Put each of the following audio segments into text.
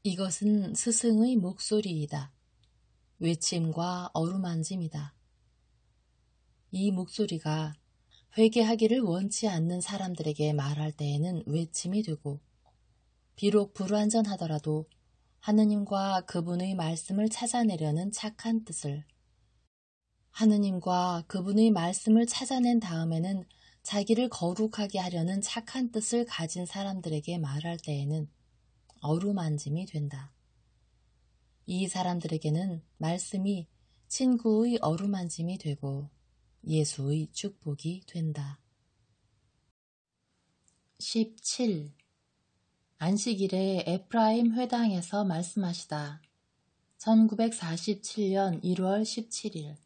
이것은 스승의 목소리이다. 외침과 어루만짐이다. 이 목소리가 회개하기를 원치 않는 사람들에게 말할 때에는 외침이 되고, 비록 불완전하더라도 하느님과 그분의 말씀을 찾아내려는 착한 뜻을, 하느님과 그분의 말씀을 찾아낸 다음에는 자기를 거룩하게 하려는 착한 뜻을 가진 사람들에게 말할 때에는 어루만짐이 된다. 이 사람들에게는 말씀이 친구의 어루만짐이 되고 예수의 축복이 된다. 17. 안식일에 에프라임 회당에서 말씀하시다. 1947년 1월 17일.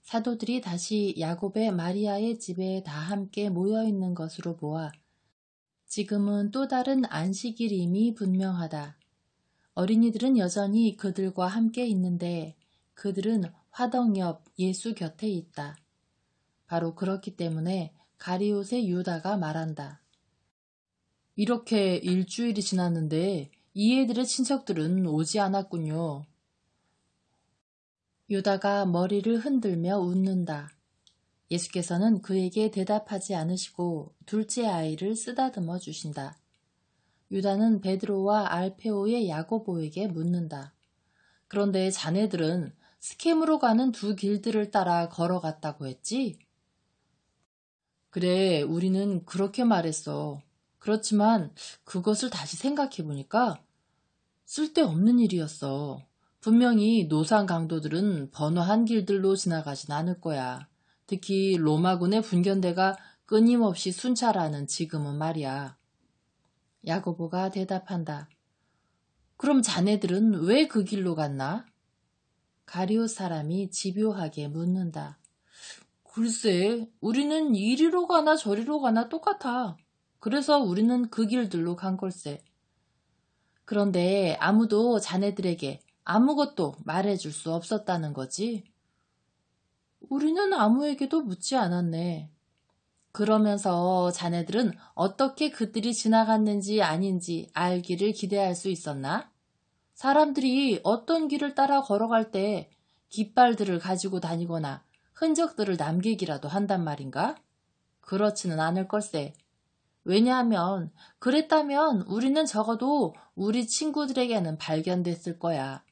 사도들이 다시 야곱의 마리아의 집에 다 함께 모여있는 것으로 보아 지금은 또 다른 안식일임이 분명하다. 어린이들은 여전히 그들과 함께 있는데 그들은 화덕 옆 예수 곁에 있다. 바로 그렇기 때문에 가리옷의 유다가 말한다. 이렇게 일주일이 지났는데 이 애들의 친척들은 오지 않았군요. 유다가 머리를 흔들며 웃는다. 예수께서는 그에게 대답하지 않으시고 둘째 아이를 쓰다듬어 주신다. 유다는 베드로와 알페오의 야고보에게 묻는다. 그런데 자네들은 스켐으로 가는 두 길들을 따라 걸어갔다고 했지? 그래, 우리는 그렇게 말했어. 그렇지만 그것을 다시 생각해보니까 쓸데없는 일이었어. 분명히 노상 강도들은 번화한 길들로 지나가진 않을 거야. 특히 로마군의 분견대가 끊임없이 순찰하는 지금은 말이야. 야고보가 대답한다. 그럼 자네들은 왜 그 길로 갔나? 가룟 사람이 집요하게 묻는다. 글쎄, 우리는 이리로 가나 저리로 가나 똑같아. 그래서 우리는 그 길들로 간 걸세. 그런데 아무도 자네들에게 아무것도 말해줄 수 없었다는 거지? 우리는 아무에게도 묻지 않았네. 그러면서 자네들은 어떻게 그들이 지나갔는지 아닌지 알기를 기대할 수 있었나? 사람들이 어떤 길을 따라 걸어갈 때 깃발들을 가지고 다니거나 흔적들을 남기기라도 한단 말인가? 그렇지는 않을 걸세. 왜냐하면 그랬다면 우리는 적어도 우리 친구들에게는 발견됐을 거야.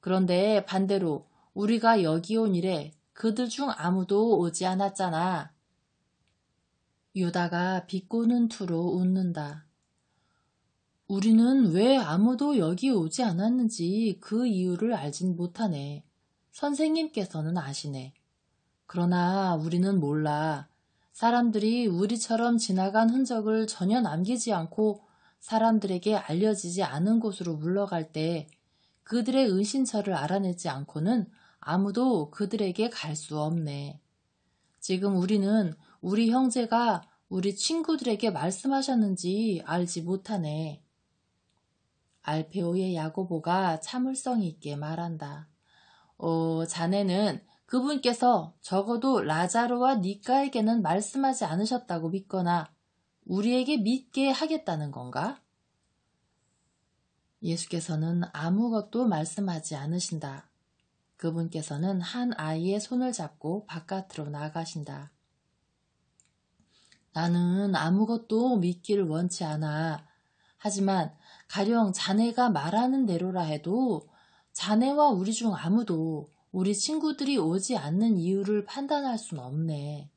그런데 반대로 우리가 여기 온 이래 그들 중 아무도 오지 않았잖아. 유다가 비꼬는 투로 웃는다. 우리는 왜 아무도 여기 오지 않았는지 그 이유를 알진 못하네. 선생님께서는 아시네. 그러나 우리는 몰라. 사람들이 우리처럼 지나간 흔적을 전혀 남기지 않고 사람들에게 알려지지 않은 곳으로 물러갈 때 그들의 은신처를 알아내지 않고는 아무도 그들에게 갈 수 없네. 지금 우리는 우리 형제가 우리 친구들에게 말씀하셨는지 알지 못하네. 알페오의 야고보가 참을성 있게 말한다. 자네는 그분께서 적어도 라자로와 니까에게는 말씀하지 않으셨다고 믿거나 우리에게 믿게 하겠다는 건가? 예수께서는 아무것도 말씀하지 않으신다. 그분께서는 한 아이의 손을 잡고 바깥으로 나가신다. 나는 아무것도 믿기를 원치 않아. 하지만 가령 자네가 말하는 대로라 해도 자네와 우리 중 아무도 우리 친구들이 오지 않는 이유를 판단할 순 없네.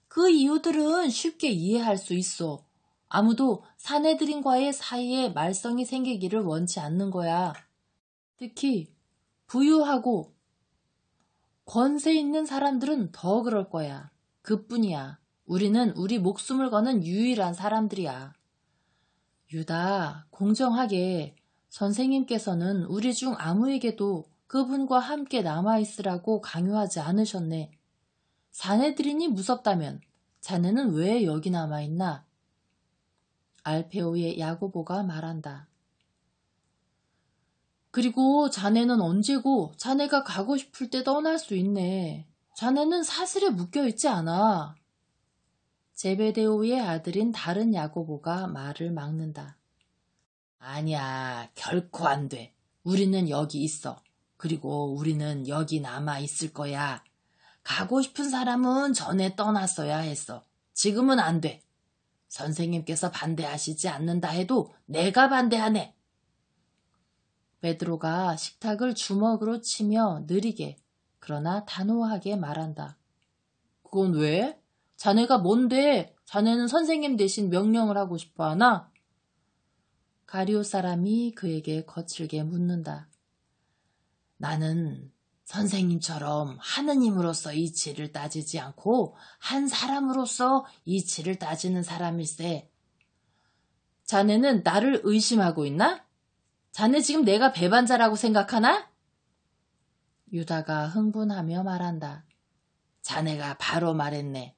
그 이유들은 쉽게 이해할 수 있어. 아무도 사내들인과의 사이에 말썽이 생기기를 원치 않는 거야. 특히 부유하고 권세 있는 사람들은 더 그럴 거야. 그뿐이야. 우리는 우리 목숨을 거는 유일한 사람들이야. 유다, 공정하게 선생님께서는 우리 중 아무에게도 그분과 함께 남아있으라고 강요하지 않으셨네. 사내들이니 무섭다면 자네는 왜 여기 남아있나? 알페오의 야고보가 말한다. 그리고 자네는 언제고 자네가 가고 싶을 때 떠날 수 있네. 자네는 사슬에 묶여있지 않아. 제베데오의 아들인 다른 야고보가 말을 막는다. 아니야, 결코 안 돼. 우리는 여기 있어. 그리고 우리는 여기 남아 있을 거야. 가고 싶은 사람은 전에 떠났어야 했어. 지금은 안 돼. 선생님께서 반대하시지 않는다 해도 내가 반대하네. 베드로가 식탁을 주먹으로 치며 느리게 그러나 단호하게 말한다. 그건 왜? 자네가 뭔데? 자네는 선생님 대신 명령을 하고 싶어 하나? 가룟 사람이 그에게 거칠게 묻는다. 나는 선생님처럼 하느님으로서 이치를 따지지 않고 한 사람으로서 이치를 따지는 사람일세. 자네는 나를 의심하고 있나? 자네 지금 내가 배반자라고 생각하나? 유다가 흥분하며 말한다. 자네가 바로 말했네.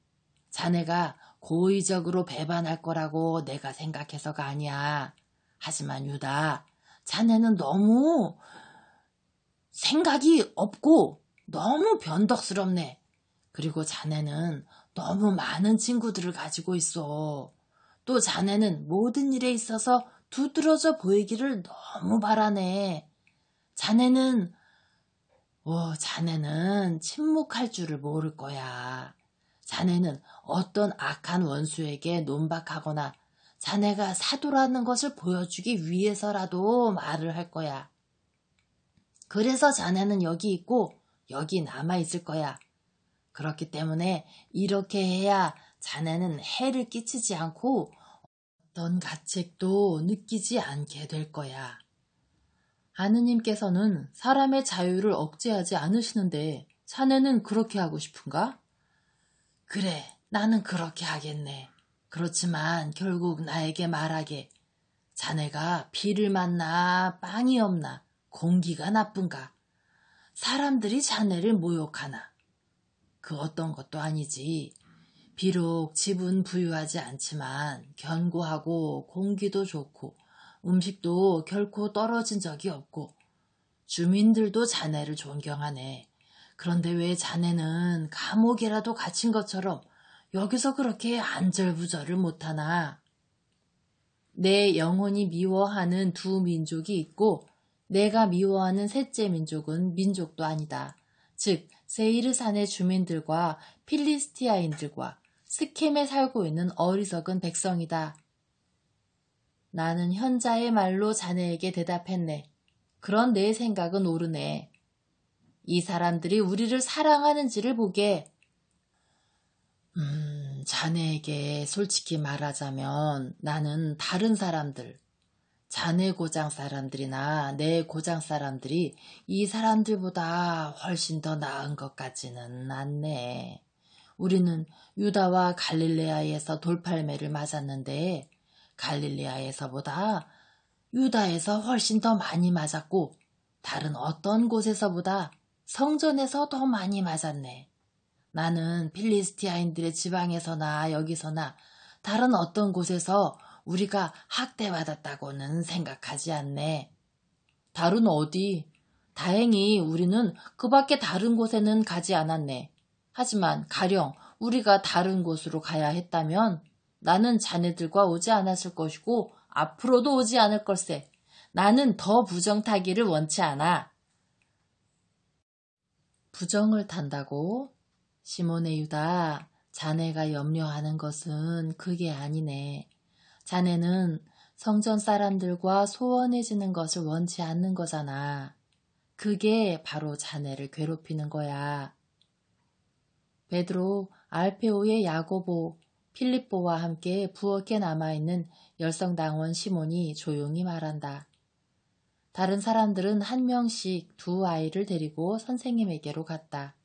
자네가 고의적으로 배반할 거라고 내가 생각해서가 아니야. 하지만 유다, 자네는 너무 생각이 없고 너무 변덕스럽네. 그리고 자네는 너무 많은 친구들을 가지고 있어. 또 자네는 모든 일에 있어서 두드러져 보이기를 너무 바라네. 자네는 침묵할 줄을 모를 거야. 자네는 어떤 악한 원수에게 논박하거나 자네가 사도라는 것을 보여주기 위해서라도 말을 할 거야. 그래서 자네는 여기 있고 여기 남아있을 거야. 그렇기 때문에 이렇게 해야 자네는 해를 끼치지 않고 어떤 가책도 느끼지 않게 될 거야. 하느님께서는 사람의 자유를 억제하지 않으시는데 자네는 그렇게 하고 싶은가? 그래, 나는 그렇게 하겠네. 그렇지만 결국 나에게 말하게. 자네가 비를 맞나 빵이 없나 공기가 나쁜가 사람들이 자네를 모욕하나 그 어떤 것도 아니지. 비록 집은 부유하지 않지만 견고하고 공기도 좋고 음식도 결코 떨어진 적이 없고 주민들도 자네를 존경하네. 그런데 왜 자네는 감옥이라도 갇힌 것처럼 여기서 그렇게 안절부절을 못하나? 내 영혼이 미워하는 두 민족이 있고 내가 미워하는 셋째 민족은 민족도 아니다. 즉 세이르산의 주민들과 필리스티아인들과 스켐에 살고 있는 어리석은 백성이다. 나는 현자의 말로 자네에게 대답했네. 그런 내 생각은 옳으네. 이 사람들이 우리를 사랑하는지를 보게. 자네에게 솔직히 말하자면 나는 다른 사람들, 자네 고장 사람들이나 내 고장 사람들이 이 사람들보다 훨씬 더 나은 것 같지는 않네. 우리는 유다와 갈릴레아에서 돌팔매를 맞았는데 갈릴레아에서보다 유다에서 훨씬 더 많이 맞았고 다른 어떤 곳에서보다 성전에서 더 많이 맞았네. 나는 필리스티아인들의 지방에서나 여기서나 다른 어떤 곳에서 우리가 학대받았다고는 생각하지 않네. 다른 어디? 다행히 우리는 그 밖에 다른 곳에는 가지 않았네. 하지만 가령 우리가 다른 곳으로 가야 했다면 나는 자네들과 오지 않았을 것이고 앞으로도 오지 않을 걸세. 나는 더 부정 타기를 원치 않아. 부정을 탄다고? 시몬의 유다, 자네가 염려하는 것은 그게 아니네. 자네는 성전 사람들과 소원해지는 것을 원치 않는 거잖아. 그게 바로 자네를 괴롭히는 거야. 베드로, 알페오의 야고보, 필립보와 함께 부엌에 남아있는 열성당원 시몬이 조용히 말한다. 다른 사람들은 한 명씩 두 아이를 데리고 선생님에게로 갔다.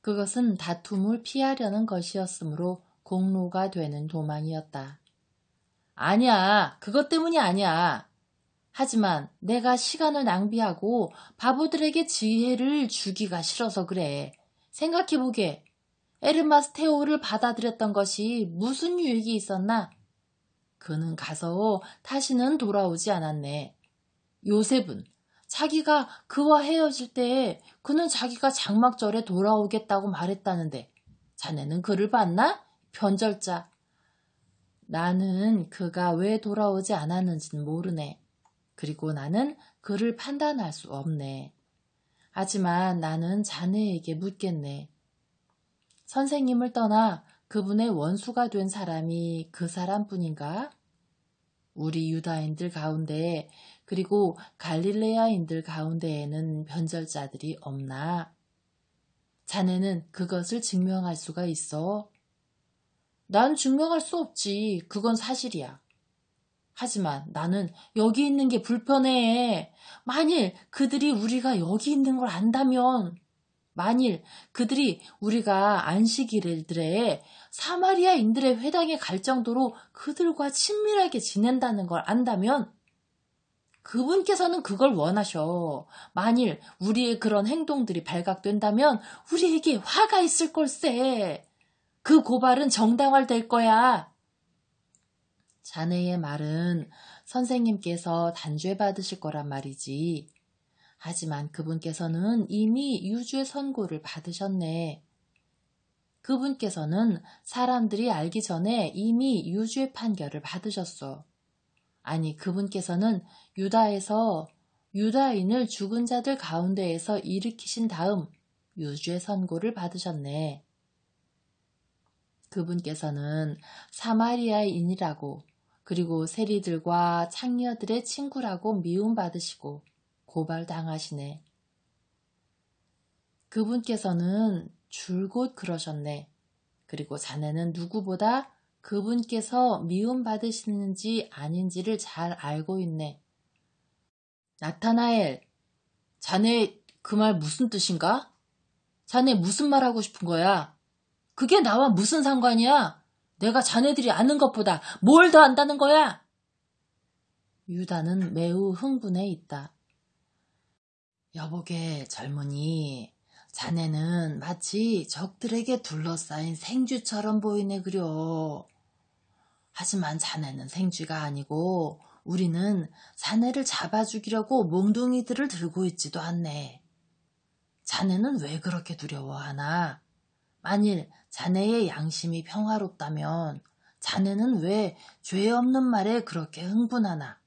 그것은 다툼을 피하려는 것이었으므로 공로가 되는 도망이었다. 아니야, 그것 때문이 아니야. 하지만 내가 시간을 낭비하고 바보들에게 지혜를 주기가 싫어서 그래. 생각해보게. 에르마스테오를 받아들였던 것이 무슨 유익이 있었나? 그는 가서 다시는 돌아오지 않았네. 요셉은 자기가 그와 헤어질 때에 그는 자기가 장막절에 돌아오겠다고 말했다는데 자네는 그를 봤나? 변절자. 나는 그가 왜 돌아오지 않았는지는 모르네. 그리고 나는 그를 판단할 수 없네. 하지만 나는 자네에게 묻겠네. 선생님을 떠나 그분의 원수가 된 사람이 그 사람뿐인가? 우리 유다인들 가운데 그리고 갈릴레아인들 가운데에는 변절자들이 없나? 자네는 그것을 증명할 수가 있어? 난 증명할 수 없지. 그건 사실이야. 하지만 나는 여기 있는 게 불편해. 만일 그들이 우리가 여기 있는 걸 안다면, 만일 그들이 우리가 안식일들에 사마리아인들의 회당에 갈 정도로 그들과 친밀하게 지낸다는 걸 안다면 그분께서는 그걸 원하셔. 만일 우리의 그런 행동들이 발각된다면 우리에게 화가 있을 걸세. 그 고발은 정당화될 거야. 자네의 말은 선생님께서 단죄받으실 거란 말이지. 하지만 그분께서는 이미 유죄 선고를 받으셨네. 그분께서는 사람들이 알기 전에 이미 유죄 판결을 받으셨어. 아니, 그분께서는 유다에서 유다인을 죽은 자들 가운데에서 일으키신 다음 유죄 선고를 받으셨네. 그분께서는 사마리아인이라고 그리고 세리들과 창녀들의 친구라고 미움받으시고 고발당하시네. 그분께서는 줄곧 그러셨네. 그리고 자네는 누구보다 그분께서 미움받으시는지 아닌지를 잘 알고 있네. 나타나엘, 자네 그 말 무슨 뜻인가? 자네 무슨 말 하고 싶은 거야? 그게 나와 무슨 상관이야? 내가 자네들이 아는 것보다 뭘 더 안다는 거야? 유다는 매우 흥분해 있다. 여보게 젊은이, 자네는 마치 적들에게 둘러싸인 생쥐처럼 보이네 그려. 하지만 자네는 생쥐가 아니고 우리는 자네를 잡아 죽이려고 몽둥이들을 들고 있지도 않네. 자네는 왜 그렇게 두려워하나? 만일 자네의 양심이 평화롭다면 자네는 왜 죄 없는 말에 그렇게 흥분하나?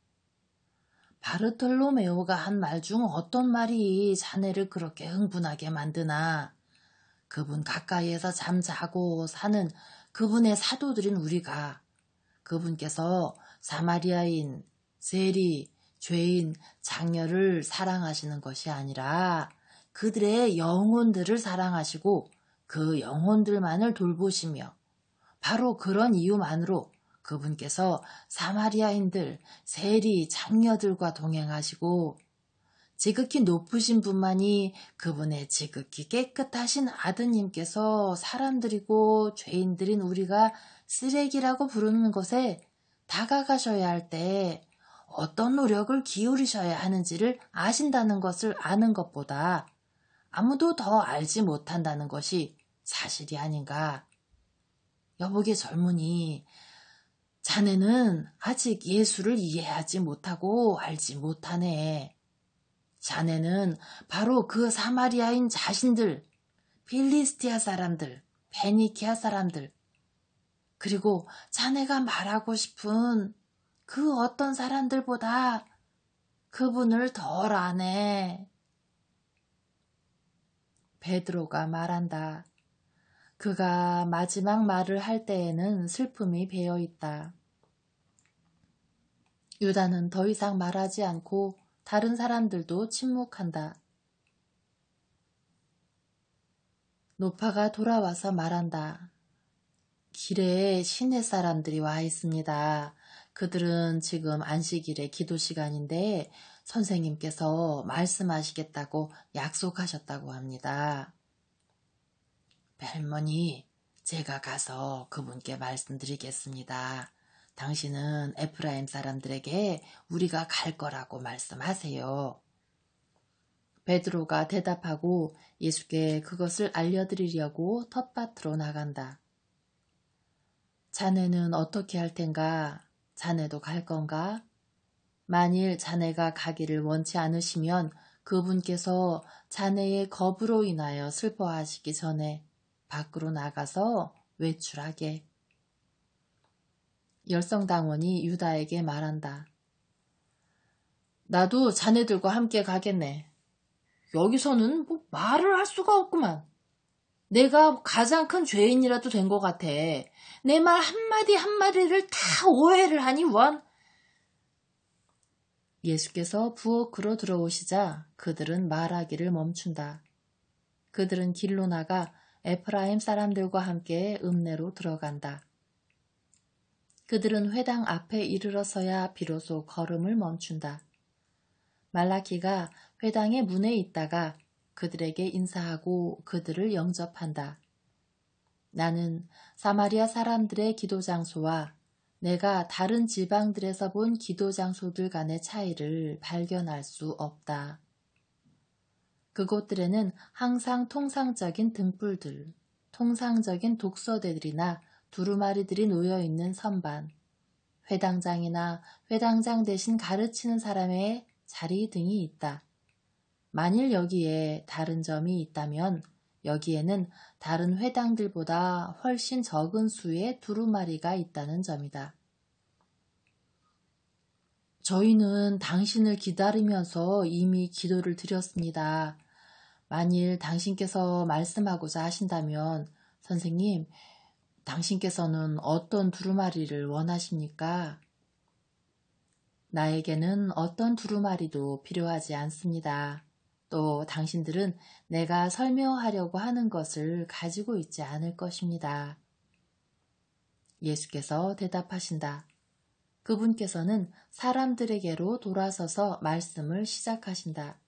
바르톨로메오가 한 말 중 어떤 말이 자네를 그렇게 흥분하게 만드나? 그분 가까이에서 잠자고 사는 그분의 사도들인 우리가 그분께서 사마리아인, 세리, 죄인, 장녀를 사랑하시는 것이 아니라 그들의 영혼들을 사랑하시고 그 영혼들만을 돌보시며 바로 그런 이유만으로 그분께서 사마리아인들, 세리, 장녀들과 동행하시고 지극히 높으신 분만이 그분의 지극히 깨끗하신 아드님께서 사람들이고 죄인들인 우리가 쓰레기라고 부르는 것에 다가가셔야 할 때 어떤 노력을 기울이셔야 하는지를 아신다는 것을 아는 것보다 아무도 더 알지 못한다는 것이 사실이 아닌가. 여보게 젊은이, 자네는 아직 예수를 이해하지 못하고 알지 못하네. 자네는 바로 그 사마리아인 자신들, 필리스티아 사람들, 베니키아 사람들, 그리고 자네가 말하고 싶은 그 어떤 사람들보다 그분을 덜 아네. 베드로가 말한다. 그가 마지막 말을 할 때에는 슬픔이 배어 있다. 유다는 더 이상 말하지 않고 다른 사람들도 침묵한다. 노파가 돌아와서 말한다. 길에 시내 사람들이 와 있습니다. 그들은 지금 안식일의 기도 시간인데 선생님께서 말씀하시겠다고 약속하셨다고 합니다. 할머니, 제가 가서 그분께 말씀드리겠습니다. 당신은 에프라임 사람들에게 우리가 갈 거라고 말씀하세요. 베드로가 대답하고 예수께 그것을 알려드리려고 텃밭으로 나간다. 자네는 어떻게 할 텐가? 자네도 갈 건가? 만일 자네가 가기를 원치 않으시면 그분께서 자네의 겁으로 인하여 슬퍼하시기 전에 밖으로 나가서 외출하게. 열성당원이 유다에게 말한다. 나도 자네들과 함께 가겠네. 여기서는 뭐 말을 할 수가 없구만. 내가 가장 큰 죄인이라도 된 것 같아. 내 말 한마디 한마디를 다 오해를 하니 원. 예수께서 부엌으로 들어오시자 그들은 말하기를 멈춘다. 그들은 길로 나가 에프라임 사람들과 함께 읍내로 들어간다. 그들은 회당 앞에 이르러서야 비로소 걸음을 멈춘다. 말라키가 회당의 문에 있다가 그들에게 인사하고 그들을 영접한다. 나는 사마리아 사람들의 기도 장소와 내가 다른 지방들에서 본 기도 장소들 간의 차이를 발견할 수 없다. 그곳들에는 항상 통상적인 등불들, 통상적인 독서대들이나 두루마리들이 놓여있는 선반, 회당장이나 회당장 대신 가르치는 사람의 자리 등이 있다. 만일 여기에 다른 점이 있다면 여기에는 다른 회당들보다 훨씬 적은 수의 두루마리가 있다는 점이다. 저희는 당신을 기다리면서 이미 기도를 드렸습니다. 만일 당신께서 말씀하고자 하신다면 선생님, 당신께서는 어떤 두루마리를 원하십니까? 나에게는 어떤 두루마리도 필요하지 않습니다. 또 당신들은 내가 설명하려고 하는 것을 가지고 있지 않을 것입니다. 예수께서 대답하신다. 그분께서는 사람들에게로 돌아서서 말씀을 시작하신다.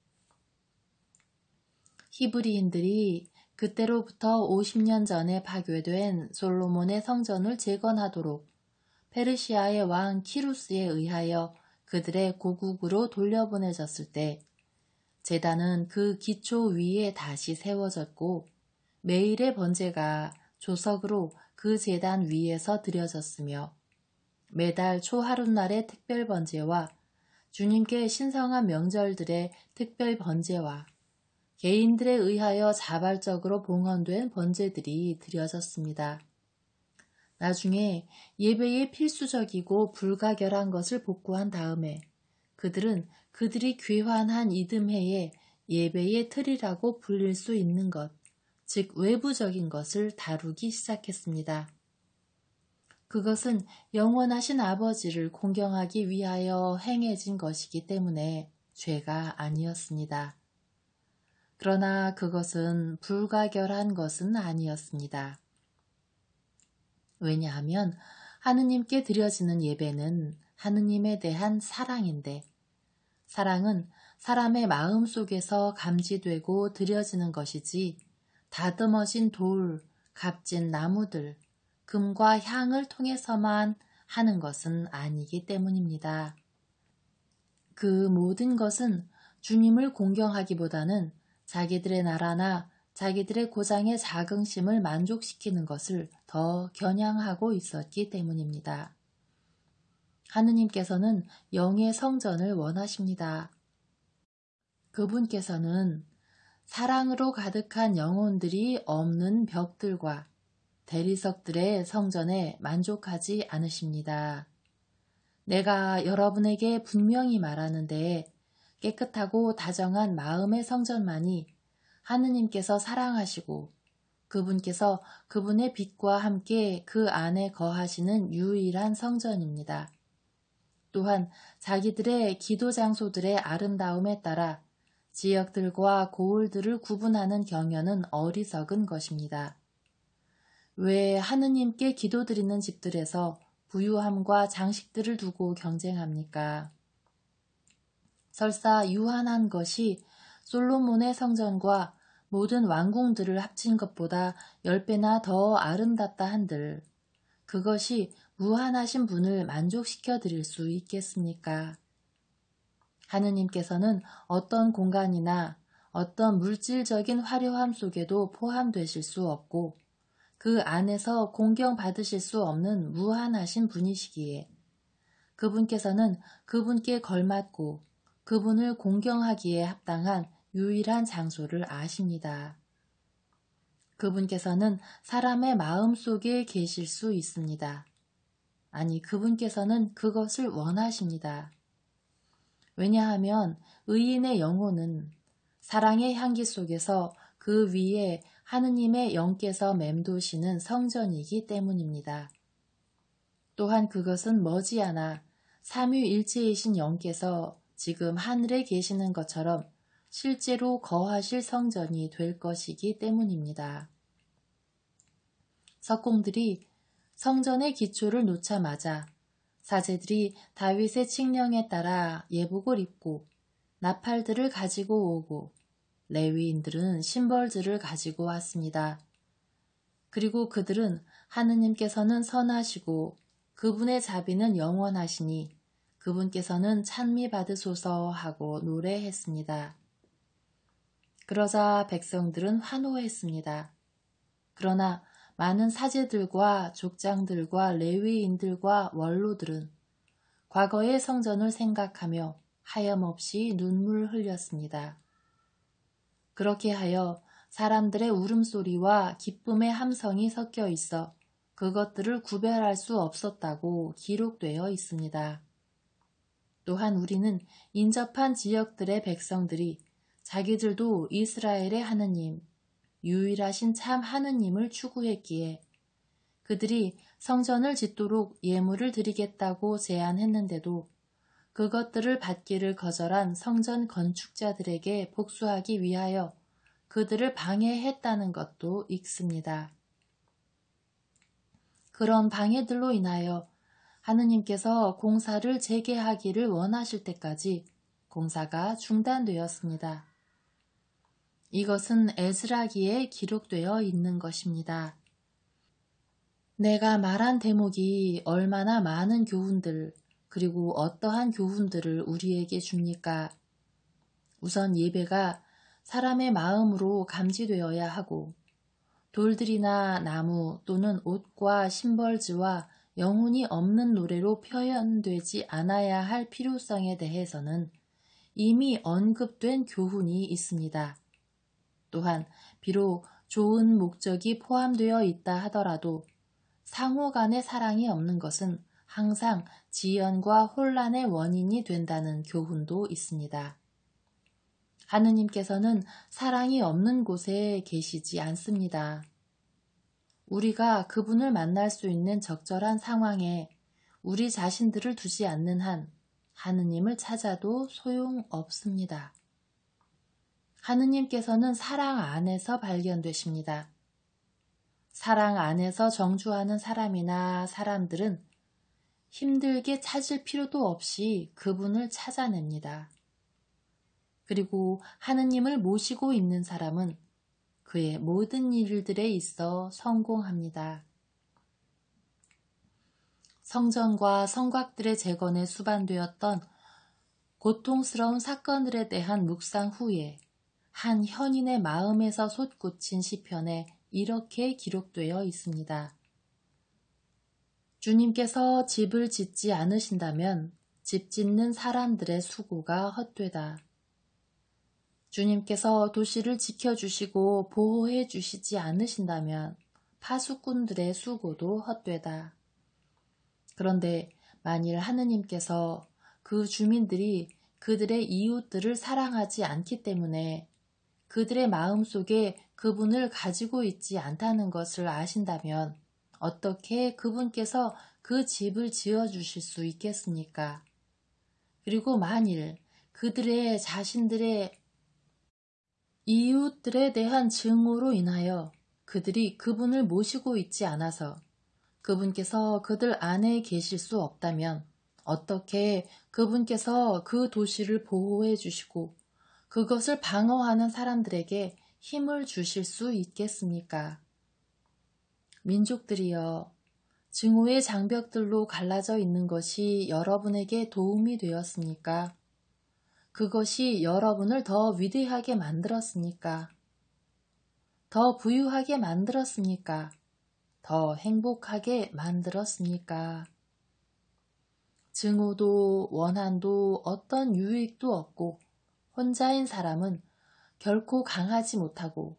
히브리인들이 그때로부터 50년 전에 파괴된 솔로몬의 성전을 재건하도록 페르시아의 왕 키루스에 의하여 그들의 고국으로 돌려보내졌을 때 제단은 그 기초 위에 다시 세워졌고 매일의 번제가 조석으로 그 제단 위에서 드려졌으며 매달 초하룻날의 특별 번제와 주님께 신성한 명절들의 특별 번제와 개인들에 의하여 자발적으로 봉헌된 번제들이 드려졌습니다. 나중에 예배의 필수적이고 불가결한 것을 복구한 다음에 그들은 그들이 귀환한 이듬해에 예배의 틀이라고 불릴 수 있는 것, 즉 외부적인 것을 다루기 시작했습니다. 그것은 영원하신 아버지를 공경하기 위하여 행해진 것이기 때문에 죄가 아니었습니다. 그러나 그것은 불가결한 것은 아니었습니다. 왜냐하면 하느님께 드려지는 예배는 하느님에 대한 사랑인데 사랑은 사람의 마음 속에서 감지되고 드려지는 것이지 다듬어진 돌, 값진 나무들, 금과 향을 통해서만 하는 것은 아니기 때문입니다. 그 모든 것은 주님을 공경하기보다는 자기들의 나라나 자기들의 고장의 자긍심을 만족시키는 것을 더 겨냥하고 있었기 때문입니다. 하느님께서는 영의 성전을 원하십니다. 그분께서는 사랑으로 가득한 영혼들이 없는 벽들과 대리석들의 성전에 만족하지 않으십니다. 내가 여러분에게 분명히 말하는데 깨끗하고 다정한 마음의 성전만이 하느님께서 사랑하시고 그분께서 그분의 빛과 함께 그 안에 거하시는 유일한 성전입니다. 또한 자기들의 기도 장소들의 아름다움에 따라 지역들과 고을들을 구분하는 경연은 어리석은 것입니다. 왜 하느님께 기도드리는 집들에서 부유함과 장식들을 두고 경쟁합니까? 설사 유한한 것이 솔로몬의 성전과 모든 왕궁들을 합친 것보다 10배나 더 아름답다 한들 그것이 무한하신 분을 만족시켜 드릴 수 있겠습니까? 하느님께서는 어떤 공간이나 어떤 물질적인 화려함 속에도 포함되실 수 없고 그 안에서 공경받으실 수 없는 무한하신 분이시기에 그분께서는 그분께 걸맞고 그분을 공경하기에 합당한 유일한 장소를 아십니다. 그분께서는 사람의 마음 속에 계실 수 있습니다. 아니, 그분께서는 그것을 원하십니다. 왜냐하면 의인의 영혼은 사랑의 향기 속에서 그 위에 하느님의 영께서 맴도시는 성전이기 때문입니다. 또한 그것은 머지않아 삼위일체이신 영께서 지금 하늘에 계시는 것처럼 실제로 거하실 성전이 될 것이기 때문입니다. 석공들이 성전의 기초를 놓자마자 사제들이 다윗의 칙령에 따라 예복을 입고 나팔들을 가지고 오고 레위인들은 심벌들을 가지고 왔습니다. 그리고 그들은 하느님께서는 선하시고 그분의 자비는 영원하시니 그분께서는 찬미 받으소서 하고 노래했습니다. 그러자 백성들은 환호했습니다. 그러나 많은 사제들과 족장들과 레위인들과 원로들은 과거의 성전을 생각하며 하염없이 눈물 흘렸습니다. 그렇게 하여 사람들의 울음소리와 기쁨의 함성이 섞여 있어 그것들을 구별할 수 없었다고 기록되어 있습니다. 또한 우리는 인접한 지역들의 백성들이 자기들도 이스라엘의 하느님, 유일하신 참 하느님을 추구했기에 그들이 성전을 짓도록 예물을 드리겠다고 제안했는데도 그것들을 받기를 거절한 성전 건축자들에게 복수하기 위하여 그들을 방해했다는 것도 읽습니다. 그런 방해들로 인하여 하느님께서 공사를 재개하기를 원하실 때까지 공사가 중단되었습니다. 이것은 에스라기에 기록되어 있는 것입니다. 내가 말한 대목이 얼마나 많은 교훈들 그리고 어떠한 교훈들을 우리에게 줍니까? 우선 예배가 사람의 마음으로 감지되어야 하고 돌들이나 나무 또는 옷과 심벌즈와 영혼이 없는 노래로 표현되지 않아야 할 필요성에 대해서는 이미 언급된 교훈이 있습니다. 또한 비록 좋은 목적이 포함되어 있다 하더라도 상호 간의 사랑이 없는 것은 항상 지연과 혼란의 원인이 된다는 교훈도 있습니다. 하느님께서는 사랑이 없는 곳에 계시지 않습니다. 우리가 그분을 만날 수 있는 적절한 상황에 우리 자신들을 두지 않는 한 하느님을 찾아도 소용없습니다. 하느님께서는 사랑 안에서 발견되십니다. 사랑 안에서 정주하는 사람이나 사람들은 힘들게 찾을 필요도 없이 그분을 찾아냅니다. 그리고 하느님을 모시고 있는 사람은 그의 모든 일들에 있어 성공합니다. 성전과 성곽들의 재건에 수반되었던 고통스러운 사건들에 대한 묵상 후에 한 현인의 마음에서 솟구친 시편에 이렇게 기록되어 있습니다. 주님께서 집을 짓지 않으신다면 집 짓는 사람들의 수고가 헛되다. 주님께서 도시를 지켜주시고 보호해 주시지 않으신다면 파수꾼들의 수고도 헛되다. 그런데 만일 하느님께서 그 주민들이 그들의 이웃들을 사랑하지 않기 때문에 그들의 마음속에 그분을 가지고 있지 않다는 것을 아신다면 어떻게 그분께서 그 집을 지어주실 수 있겠습니까? 그리고 만일 그들의 자신들의 이웃들에 대한 증오로 인하여 그들이 그분을 모시고 있지 않아서 그분께서 그들 안에 계실 수 없다면 어떻게 그분께서 그 도시를 보호해 주시고 그것을 방어하는 사람들에게 힘을 주실 수 있겠습니까? 민족들이여, 증오의 장벽들로 갈라져 있는 것이 여러분에게 도움이 되었습니까? 그것이 여러분을 더 위대하게 만들었습니까? 더 부유하게 만들었습니까? 더 행복하게 만들었습니까? 증오도 원한도 어떤 유익도 없고 혼자인 사람은 결코 강하지 못하고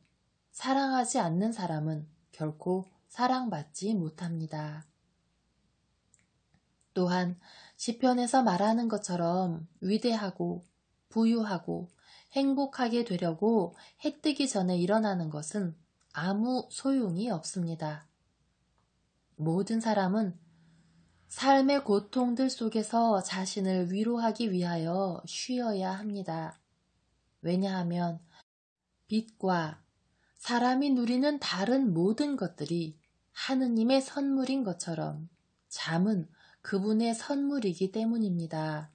사랑하지 않는 사람은 결코 사랑받지 못합니다. 또한 시편에서 말하는 것처럼 위대하고 부유하고 행복하게 되려고 해 뜨기 전에 일어나는 것은 아무 소용이 없습니다. 모든 사람은 삶의 고통들 속에서 자신을 위로하기 위하여 쉬어야 합니다. 왜냐하면 빛과 사람이 누리는 다른 모든 것들이 하느님의 선물인 것처럼 잠은 그분의 선물이기 때문입니다.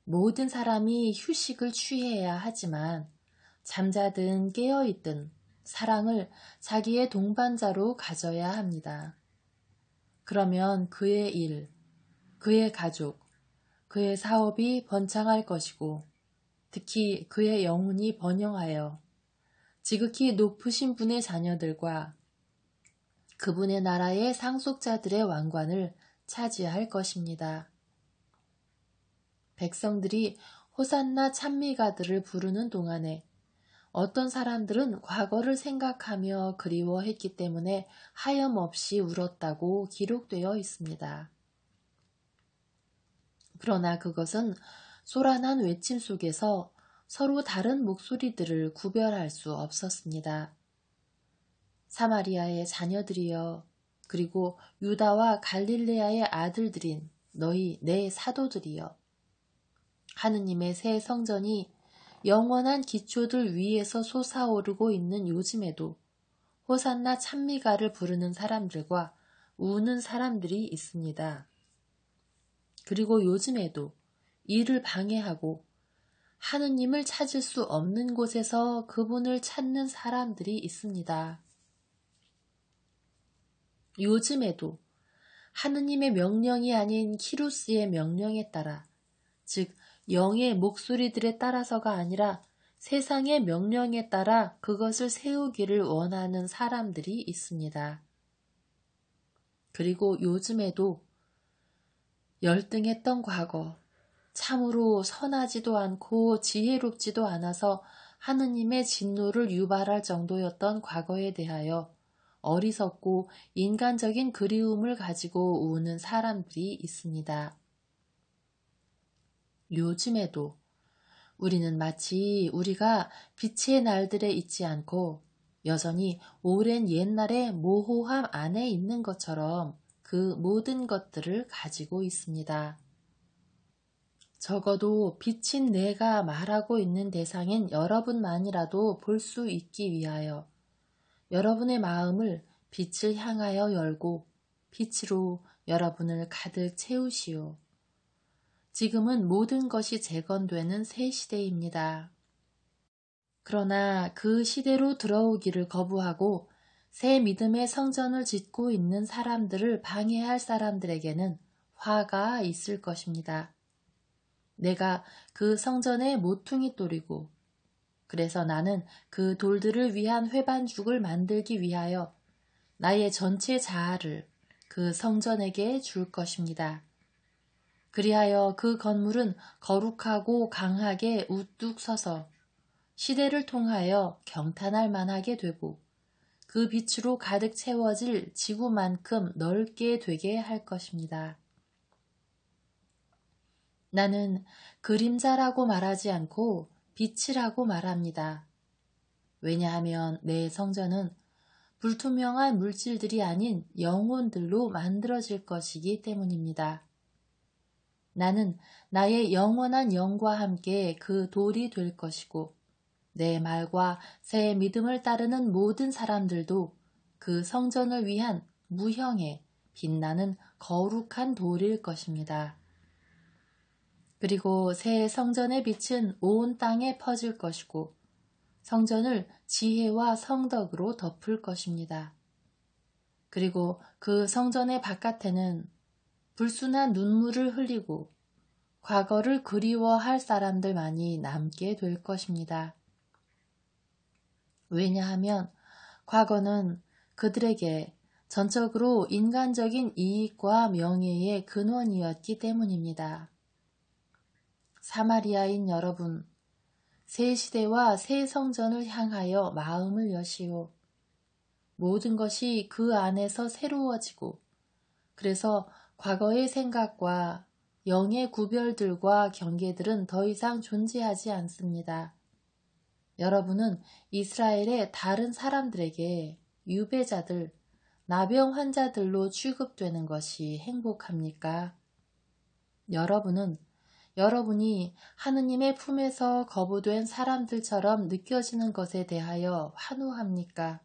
모든 사람이 휴식을 취해야 하지만 잠자든 깨어있든 사랑을 자기의 동반자로 가져야 합니다. 그러면 그의 일, 그의 가족, 그의 사업이 번창할 것이고 특히 그의 영혼이 번영하여 지극히 높으신 분의 자녀들과 그분의 나라의 상속자들의 왕관을 차지할 것입니다. 백성들이 호산나 찬미가들을 부르는 동안에 어떤 사람들은 과거를 생각하며 그리워했기 때문에 하염없이 울었다고 기록되어 있습니다. 그러나 그것은 소란한 외침 속에서 서로 다른 목소리들을 구별할 수 없었습니다. 사마리아의 자녀들이여, 그리고 유다와 갈릴레아의 아들들인 너희 내 사도들이여, 하느님의 새 성전이 영원한 기초들 위에서 솟아오르고 있는 요즘에도 호산나 찬미가를 부르는 사람들과 우는 사람들이 있습니다. 그리고 요즘에도 이를 방해하고 하느님을 찾을 수 없는 곳에서 그분을 찾는 사람들이 있습니다. 요즘에도 하느님의 명령이 아닌 키루스의 명령에 따라, 즉 영의 목소리들에 따라서가 아니라 세상의 명령에 따라 그것을 세우기를 원하는 사람들이 있습니다. 그리고 요즘에도 열등했던 과거, 참으로 선하지도 않고 지혜롭지도 않아서 하느님의 진노를 유발할 정도였던 과거에 대하여 어리석고 인간적인 그리움을 가지고 우는 사람들이 있습니다. 요즘에도 우리는 마치 우리가 빛의 날들에 있지 않고 여전히 오랜 옛날의 모호함 안에 있는 것처럼 그 모든 것들을 가지고 있습니다. 적어도 빛인 내가 말하고 있는 대상인 여러분만이라도 볼 수 있기 위하여 여러분의 마음을 빛을 향하여 열고 빛으로 여러분을 가득 채우시오. 지금은 모든 것이 재건되는 새 시대입니다. 그러나 그 시대로 들어오기를 거부하고 새 믿음의 성전을 짓고 있는 사람들을 방해할 사람들에게는 화가 있을 것입니다. 내가 그 성전의 모퉁이 돌이고 그래서 나는 그 돌들을 위한 회반죽을 만들기 위하여 나의 전체 자아를 그 성전에게 줄 것입니다. 그리하여 그 건물은 거룩하고 강하게 우뚝 서서 시대를 통하여 경탄할 만하게 되고 그 빛으로 가득 채워질 지구만큼 넓게 되게 할 것입니다. 나는 그림자라고 말하지 않고 빛이라고 말합니다. 왜냐하면 내 성전은 불투명한 물질들이 아닌 영혼들로 만들어질 것이기 때문입니다. 나는 나의 영원한 영과 함께 그 돌이 될 것이고 내 말과 새 믿음을 따르는 모든 사람들도 그 성전을 위한 무형의 빛나는 거룩한 돌일 것입니다. 그리고 새 성전의 빛은 온 땅에 퍼질 것이고 성전을 지혜와 성덕으로 덮을 것입니다. 그리고 그 성전의 바깥에는 불순한 눈물을 흘리고 과거를 그리워할 사람들만이 남게 될 것입니다. 왜냐하면 과거는 그들에게 전적으로 인간적인 이익과 명예의 근원이었기 때문입니다. 사마리아인 여러분, 새 시대와 새 성전을 향하여 마음을 여시오. 모든 것이 그 안에서 새로워지고 그래서 과거의 생각과 영의 구별들과 경계들은 더 이상 존재하지 않습니다. 여러분은 이스라엘의 다른 사람들에게 유배자들, 나병 환자들로 취급되는 것이 행복합니까? 여러분은 여러분이 하느님의 품에서 거부된 사람들처럼 느껴지는 것에 대하여 환호합니까?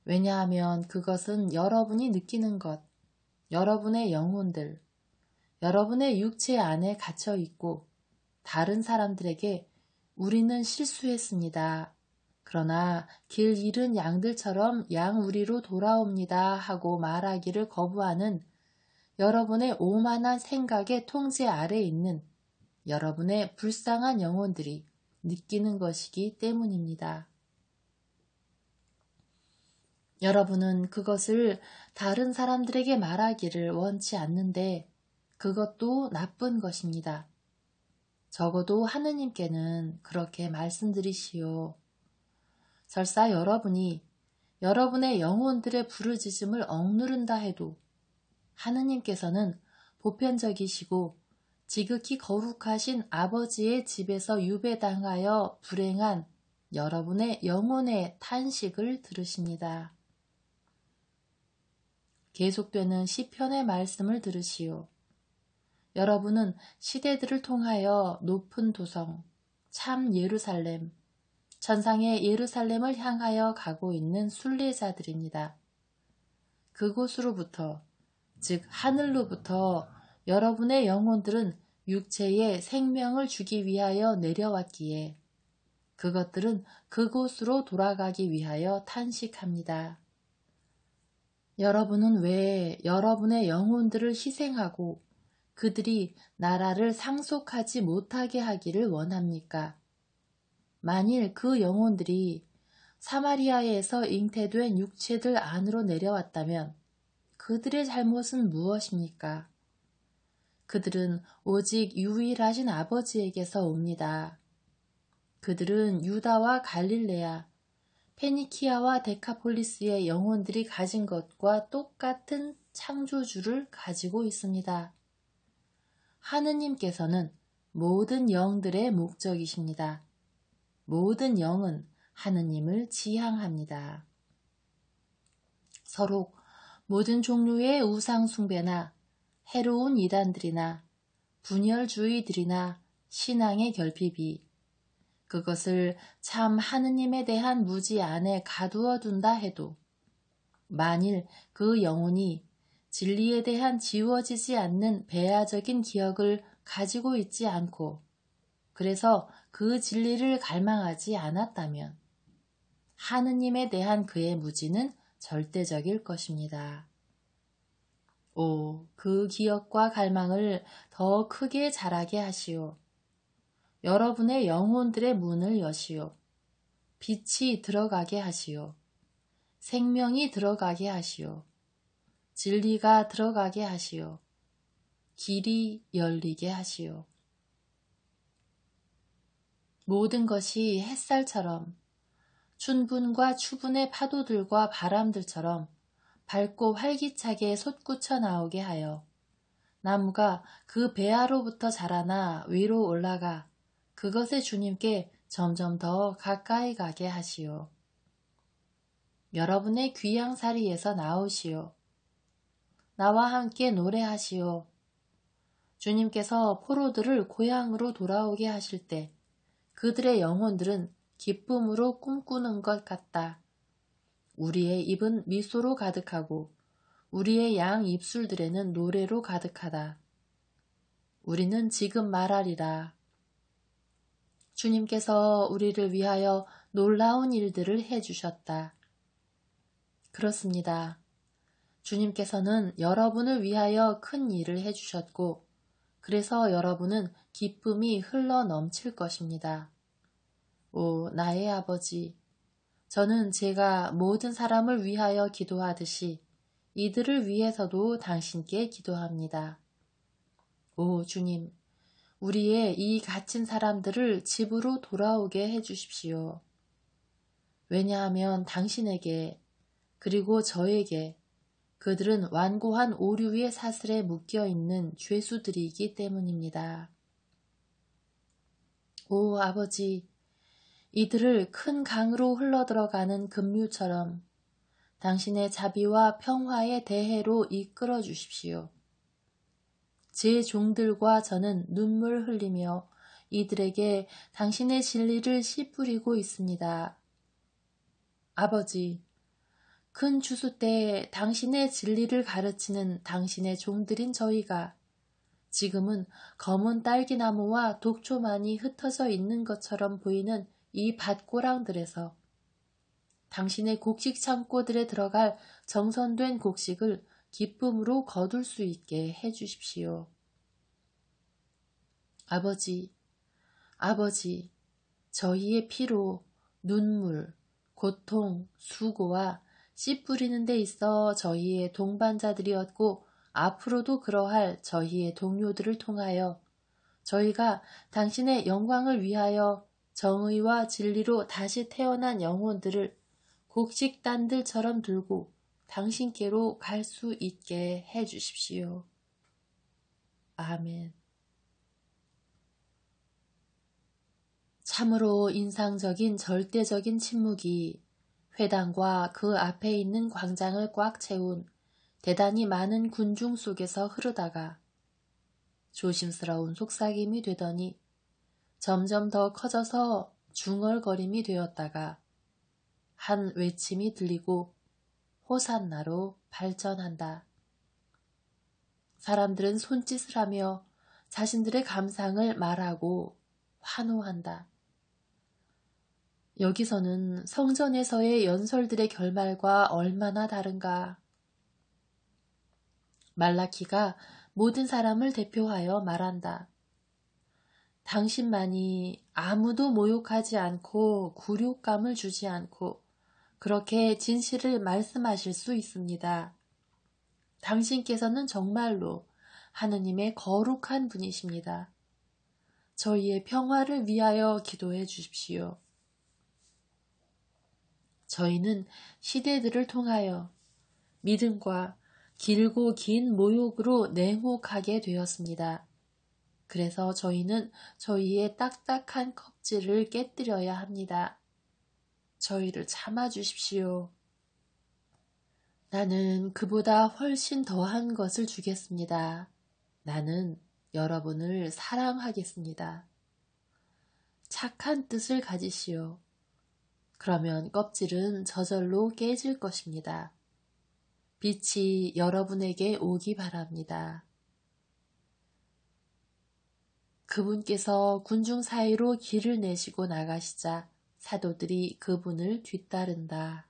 왜냐하면 그것은 여러분이 느끼는 것, 여러분의 영혼들, 여러분의 육체 안에 갇혀 있고 다른 사람들에게 우리는 실수했습니다. 그러나 길 잃은 양들처럼 양 우리로 돌아옵니다 하고 말하기를 거부하는 여러분의 오만한 생각의 통제 아래 있는 여러분의 불쌍한 영혼들이 느끼는 것이기 때문입니다. 여러분은 그것을 다른 사람들에게 말하기를 원치 않는데 그것도 나쁜 것입니다. 적어도 하느님께는 그렇게 말씀드리시오. 설사 여러분이 여러분의 영혼들의 부르짖음을 억누른다 해도 하느님께서는 보편적이시고 지극히 거룩하신 아버지의 집에서 유배당하여 불행한 여러분의 영혼의 탄식을 들으십니다. 계속되는 시편의 말씀을 들으시오. 여러분은 시대들을 통하여 높은 도성, 참 예루살렘, 천상의 예루살렘을 향하여 가고 있는 순례자들입니다. 그곳으로부터, 즉 하늘로부터 여러분의 영혼들은 육체에 생명을 주기 위하여 내려왔기에 그것들은 그곳으로 돌아가기 위하여 탄식합니다. 여러분은 왜 여러분의 영혼들을 희생하고 그들이 나라를 상속하지 못하게 하기를 원합니까? 만일 그 영혼들이 사마리아에서 잉태된 육체들 안으로 내려왔다면 그들의 잘못은 무엇입니까? 그들은 오직 유일하신 아버지에게서 옵니다. 그들은 유다와 갈릴레아, 페니키아와 데카폴리스의 영혼들이 가진 것과 똑같은 창조주를 가지고 있습니다. 하느님께서는 모든 영들의 목적이십니다. 모든 영은 하느님을 지향합니다. 서로 모든 종류의 우상 숭배나 해로운 이단들이나 분열주의들이나 신앙의 결핍이 그것을 참 하느님에 대한 무지 안에 가두어 둔다 해도 만일 그 영혼이 진리에 대한 지워지지 않는 배아적인 기억을 가지고 있지 않고 그래서 그 진리를 갈망하지 않았다면 하느님에 대한 그의 무지는 절대적일 것입니다. 오, 그 기억과 갈망을 더 크게 자라게 하시오. 여러분의 영혼들의 문을 여시오. 빛이 들어가게 하시오. 생명이 들어가게 하시오. 진리가 들어가게 하시오. 길이 열리게 하시오. 모든 것이 햇살처럼 춘분과 추분의 파도들과 바람들처럼 밝고 활기차게 솟구쳐 나오게 하여 나무가 그 배아로부터 자라나 위로 올라가 그것의 주님께 점점 더 가까이 가게 하시오. 여러분의 귀양살이에서 나오시오. 나와 함께 노래하시오. 주님께서 포로들을 고향으로 돌아오게 하실 때 그들의 영혼들은 기쁨으로 꿈꾸는 것 같다. 우리의 입은 미소로 가득하고 우리의 양 입술들에는 노래로 가득하다. 우리는 지금 말하리라. 주님께서 우리를 위하여 놀라운 일들을 해주셨다. 그렇습니다. 주님께서는 여러분을 위하여 큰 일을 해주셨고 그래서 여러분은 기쁨이 흘러 넘칠 것입니다. 오, 나의 아버지, 저는 제가 모든 사람을 위하여 기도하듯이 이들을 위해서도 당신께 기도합니다. 오 주님, 우리의 이 갇힌 사람들을 집으로 돌아오게 해주십시오. 왜냐하면 당신에게 그리고 저에게 그들은 완고한 오류의 사슬에 묶여있는 죄수들이기 때문입니다. 오 아버지, 이들을 큰 강으로 흘러들어가는 급류처럼 당신의 자비와 평화의 대해로 이끌어 주십시오. 제 종들과 저는 눈물 흘리며 이들에게 당신의 진리를 씨뿌리고 있습니다. 아버지, 큰 추수 때 당신의 진리를 가르치는 당신의 종들인 저희가 지금은 검은 딸기나무와 독초만이 흩어져 있는 것처럼 보이는 이 밭고랑들에서 당신의 곡식 창고들에 들어갈 정선된 곡식을 기쁨으로 거둘 수 있게 해주십시오. 아버지, 아버지, 저희의 피로 눈물, 고통, 수고와 씨 뿌리는 데 있어 저희의 동반자들이었고 앞으로도 그러할 저희의 동료들을 통하여 저희가 당신의 영광을 위하여 정의와 진리로 다시 태어난 영혼들을 곡식단들처럼 들고 당신께로 갈 수 있게 해주십시오. 아멘. 참으로 인상적인 절대적인 침묵이 회당과 그 앞에 있는 광장을 꽉 채운 대단히 많은 군중 속에서 흐르다가 조심스러운 속삭임이 되더니 점점 더 커져서 중얼거림이 되었다가 한 외침이 들리고 호산나로 발전한다. 사람들은 손짓을 하며 자신들의 감상을 말하고 환호한다. 여기서는 성전에서의 연설들의 결말과 얼마나 다른가. 말라키가 모든 사람을 대표하여 말한다. 당신만이 아무도 모욕하지 않고 굴욕감을 주지 않고 그렇게 진실을 말씀하실 수 있습니다. 당신께서는 정말로 하느님의 거룩한 분이십니다. 저희의 평화를 위하여 기도해 주십시오. 저희는 시대들을 통하여 믿음과 길고 긴 모욕으로 냉혹하게 되었습니다. 그래서 저희는 저희의 딱딱한 껍질을 깨뜨려야 합니다. 저희를 참아주십시오. 나는 그보다 훨씬 더한 것을 주겠습니다. 나는 여러분을 사랑하겠습니다. 착한 뜻을 가지시오. 그러면 껍질은 저절로 깨질 것입니다. 빛이 여러분에게 오기 바랍니다. 그분께서 군중 사이로 길을 내시고 나가시자 사도들이 그분을 뒤따른다.